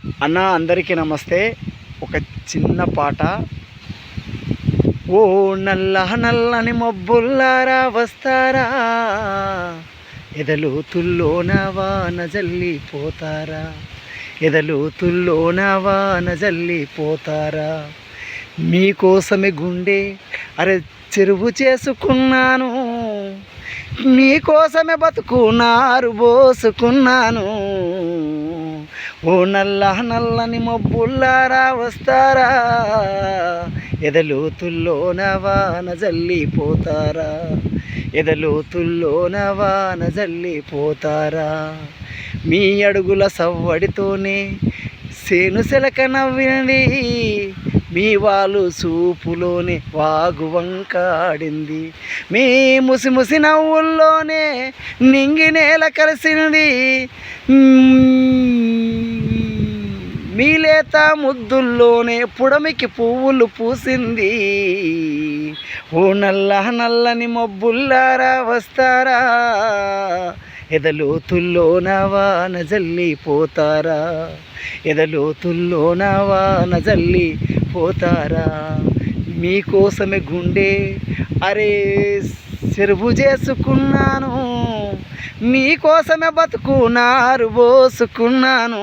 అన్న అందరికీ నమస్తే. ఒక చిన్న పాట. ఓ నల్ల నల్లని మబ్బుల్లారా వస్తారా, ఎదలోతుల్లోన వాన జల్లిపోతారా, ఎదలోతుల్లోన వాన జల్లిపోతారా. మీకోసమే గుండె అరే చెరువు చేసుకున్నాను, మీకోసమే బతుకున్నారు పోసుకున్నాను. ఓ నల్ల నల్లని మబ్బుల్లారా వస్తారా, ఎదలోతుల్లోన వాన జల్లిపోతారా, ఎదలోతుల్లోన వాన జల్లిపోతారా. మీ అడుగుల సవ్వడితోనే సేను సెలక నవ్వింది, మీ వాళ్ళు చూపులోనే వాగు వంకాడింది, మీ ముసి నవ్వుల్లోనే నింగి నేల కలిసింది, మీ లేత ముద్దుల్లోనే పుడమికి పువ్వులు పూసింది. ఓ నల్ల నల్లని మబ్బుల్లారా వస్తారా, ఎదలోతుల్లోన వాన జల్లిపోతారా, ఎదలోతుల్లోన వాన జల్లిపోతారా. మీకోసమే గుండె అరే చెరువు చేసుకున్నాను, మీకోసమే బతుకున్నారు పోసుకున్నాను.